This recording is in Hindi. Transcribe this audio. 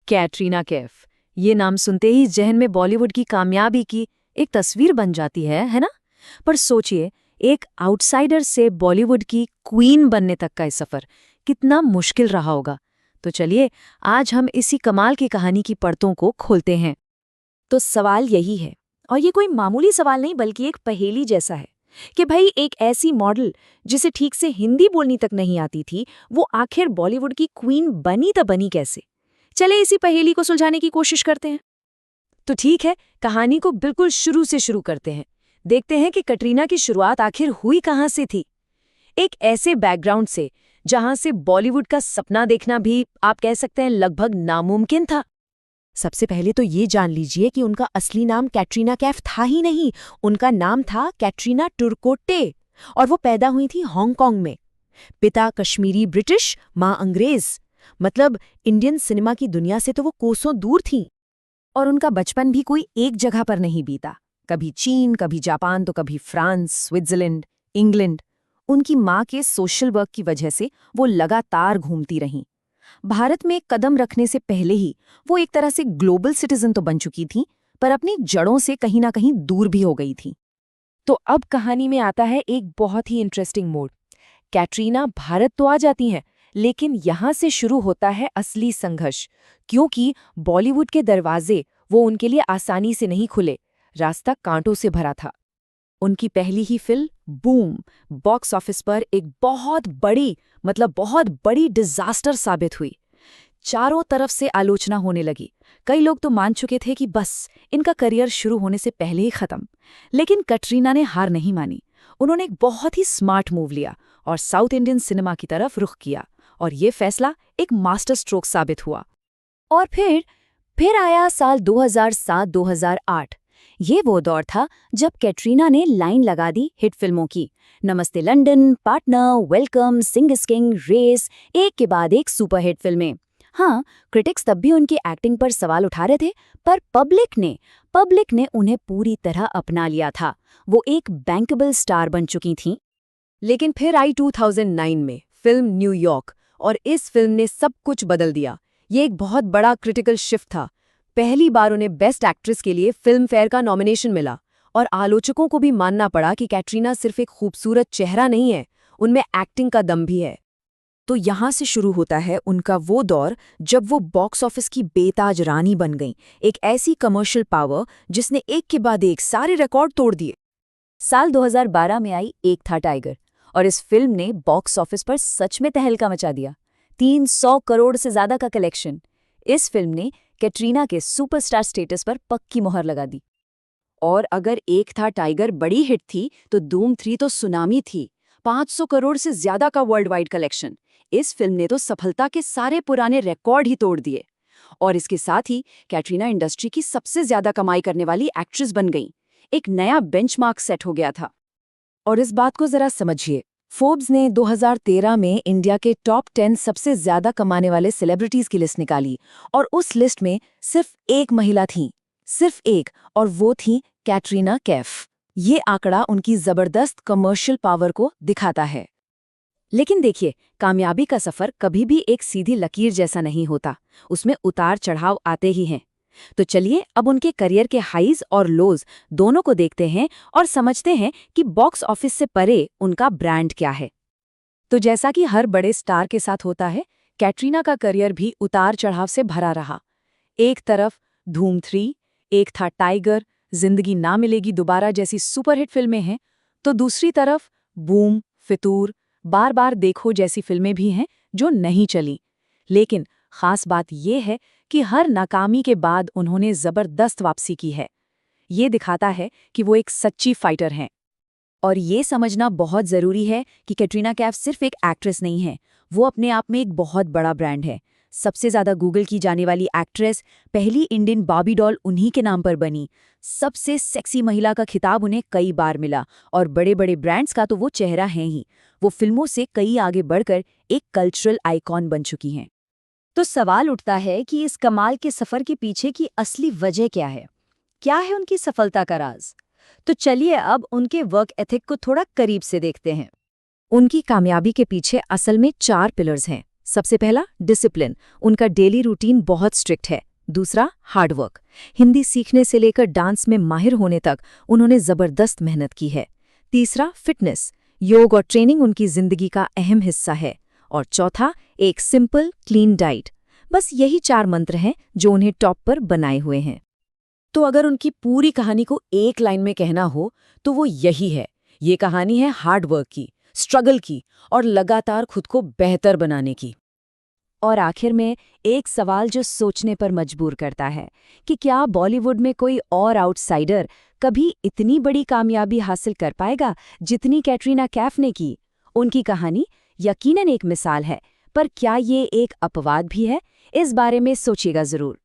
कैटरीना कैफ। ये नाम सुनते ही जहन में बॉलीवुड की कामयाबी की एक तस्वीर बन जाती है ना? पर सोचिए, एक आउटसाइडर से बॉलीवुड की क्वीन बनने तक का ये सफर कितना मुश्किल रहा होगा। तो चलिए, आज हम इसी कमाल की कहानी की परतों को खोलते हैं। तो सवाल यही है, और ये कोई मामूली सवाल नहीं बल्कि एक पहेली जैसा है कि भाई एक ऐसी मॉडल जिसे ठीक से हिंदी बोलनी तक नहीं आती थी, वो आखिर बॉलीवुड की क्वीन बनी तो बनी कैसे? चले इसी पहेली को सुलझाने की कोशिश करते हैं। तो ठीक है, कहानी को बिल्कुल शुरू से शुरू करते हैं। देखते हैं कि कटरीना की शुरुआत आखिर हुई कहाँ से थी। एक ऐसे बैकग्राउंड से जहां से बॉलीवुड का सपना देखना भी आप कह सकते हैं लगभग नामुमकिन था। सबसे पहले तो ये जान लीजिए कि उनका असली नाम कैटरीना कैफ था ही नहीं, उनका नाम था कैटरीना टुरकोटे, और वो पैदा हुई थी हांगकांग में। पिता कश्मीरी ब्रिटिश, माँ अंग्रेज, मतलब इंडियन सिनेमा की दुनिया से तो वो कोसों दूर थीं। और उनका बचपन भी कोई एक जगह पर नहीं बीता, कभी चीन, कभी जापान, तो कभी फ्रांस, स्विट्जरलैंड, इंग्लैंड। उनकी माँ के सोशल वर्क की वजह से वो लगातार घूमती रहीं। भारत में कदम रखने से पहले ही वो एक तरह से ग्लोबल सिटीजन तो बन चुकी थी, पर अपनी जड़ों से कहीं ना कहीं दूर भी हो गई थी। तो अब कहानी में आता है एक बहुत ही इंटरेस्टिंग मोड़। कैटरीना भारत तो आ जाती हैं, लेकिन यहाँ से शुरू होता है असली संघर्ष, क्योंकि बॉलीवुड के दरवाजे वो उनके लिए आसानी से नहीं खुले, रास्ता कांटों से भरा था। उनकी पहली ही फिल्म बूम बॉक्स ऑफिस पर एक बहुत बड़ी डिजास्टर साबित हुई। चारों तरफ से आलोचना होने लगी। कई लोग तो मान चुके थे कि बस इनका करियर शुरू होने से पहले ही खत्म। लेकिन कटरीना ने हार नहीं मानी। उन्होंने एक बहुत ही स्मार्ट मूव लिया और साउथ इंडियन सिनेमा की तरफ रुख किया, और ये फैसला एक मास्टर स्ट्रोक साबित हुआ। और फिर आया साल 2007-2008। ये वो दौर था जब कैटरीना ने लाइन लगा दी हिट फिल्मों की। Namaste London, partner, welcome, Singh is king, race, एक के बाद एक सुपरहिट फिल्में। हाँ, क्रिटिक्स तब भी उनकी एक्टिंग पर सवाल उठा रहे थे, पर पब्लिक ने उन्हें पूरी तरह अपना लिया था। वो एक बैंकेबल स्टार बन चुकी थीं। लेकिन फिर आई 2009 में फिल्म न्यूयॉर्क, और इस फिल्म ने सब कुछ बदल दिया। ये एक बहुत बड़ा क्रिटिकल शिफ्ट था। पहली बार उन्हें बेस्ट एक्ट्रेस के लिए फिल्म फेयर का नॉमिनेशन मिला, और आलोचकों को भी मानना पड़ा कि कैटरीना सिर्फ एक खूबसूरत चेहरा नहीं है, उनमें एक्टिंग का दम भी है। तो यहाँ से शुरू होता है उनका वो दौर जब वो बॉक्स ऑफिस की बेताज रानी बन गईं, एक ऐसी कमर्शियल पावर जिसने एक के बाद एक सारे रिकॉर्ड तोड़ दिए। साल 2012 में आई एक था टाइगर, और इस फिल्म ने बॉक्स ऑफिस पर सच में तहलका मचा दिया। 300 करोड़ से ज्यादा का कलेक्शन। इस फिल्म ने कैटरीना के सुपरस्टार स्टेटस पर पक्की मोहर लगा दी। और अगर एक था टाइगर बड़ी हिट थी, तो धूम 3 तो सुनामी थी। 500 करोड़ से ज्यादा का वर्ल्ड वाइड कलेक्शन। इस फिल्म ने तो सफलता के सारे पुराने रिकॉर्ड ही तोड़ दिए, और इसके साथ ही कैटरीना इंडस्ट्री की सबसे ज्यादा कमाई करने वाली एक्ट्रेस बन गई। एक नया बेंचमार्क सेट हो गया था। और इस बात को जरा समझिए, फोर्ब्स ने 2013 में इंडिया के टॉप 10 सबसे ज्यादा कमाने वाले सेलिब्रिटीज की लिस्ट निकाली, और उस लिस्ट में सिर्फ एक महिला थी, सिर्फ एक, और वो थी कैटरीना कैफ। ये आंकड़ा उनकी जबरदस्त कमर्शियल पावर को दिखाता है। लेकिन देखिए, कामयाबी का सफर कभी भी एक सीधी लकीर जैसा नहीं होता, उसमें उतार चढ़ाव आते ही हैं। तो चलिए अब उनके करियर के हाईज और लोज दोनों को देखते हैं और समझते हैं कि बॉक्स ऑफिस से परे उनका ब्रांड क्या है। तो जैसा कि हर बड़े स्टार के साथ होता है, कैटरीना का करियर भी उतार चढ़ाव से भरा रहा। एक तरफ धूम 3, एक था टाइगर, जिंदगी ना मिलेगी दोबारा जैसी सुपरहिट फिल्में हैं, तो दूसरी तरफ बूम, फितूर, बार बार देखो जैसी फिल्में भी हैं जो नहीं चली। लेकिन खास बात यह है कि हर नाकामी के बाद उन्होंने जबरदस्त वापसी की है। ये दिखाता है कि वो एक सच्ची फाइटर हैं। और ये समझना बहुत ज़रूरी है कि कैटरीना कैफ सिर्फ एक एक्ट्रेस नहीं है, वो अपने आप में एक बहुत बड़ा ब्रांड है। सबसे ज़्यादा गूगल की जाने वाली एक्ट्रेस, पहली इंडियन बार्बी डॉल उन्हीं के नाम पर बनी, सबसे सेक्सी महिला का खिताब उन्हें कई बार मिला, और बड़े बड़े ब्रांड्स का तो वो चेहरा है ही। वो फिल्मों से कई आगे बढ़कर एक कल्चरल आइकॉन बन चुकी हैं। तो सवाल उठता है कि इस कमाल के सफ़र के पीछे की असली वजह क्या है? क्या है उनकी सफलता का राज? तो चलिए अब उनके वर्क एथिक को थोड़ा करीब से देखते हैं। उनकी कामयाबी के पीछे असल में 4 पिलर्स हैं। सबसे पहला डिसिप्लिन, उनका डेली रूटीन बहुत स्ट्रिक्ट है। दूसरा हार्डवर्क, हिंदी सीखने से लेकर डांस में माहिर होने तक उन्होंने जबरदस्त मेहनत की है। तीसरा फिटनेस, योग और ट्रेनिंग उनकी जिंदगी का अहम हिस्सा है। और चौथा एक सिंपल क्लीन डाइट। बस यही 4 मंत्र हैं जो उन्हें टॉप पर बनाए हुए हैं। तो अगर उनकी पूरी कहानी को एक लाइन में कहना हो तो वो यही है, ये कहानी है हार्ड वर्क की, स्ट्रगल की और लगातार खुद को बेहतर बनाने की। और आखिर में एक सवाल जो सोचने पर मजबूर करता है कि क्या बॉलीवुड में कोई और आउटसाइडर कभी इतनी बड़ी कामयाबी हासिल कर पाएगा जितनी कैटरीना कैफ ने की। उनकी कहानी यकीनन एक मिसाल है, पर क्या ये एक अपवाद भी है? इस बारे में सोचिएगा जरूर।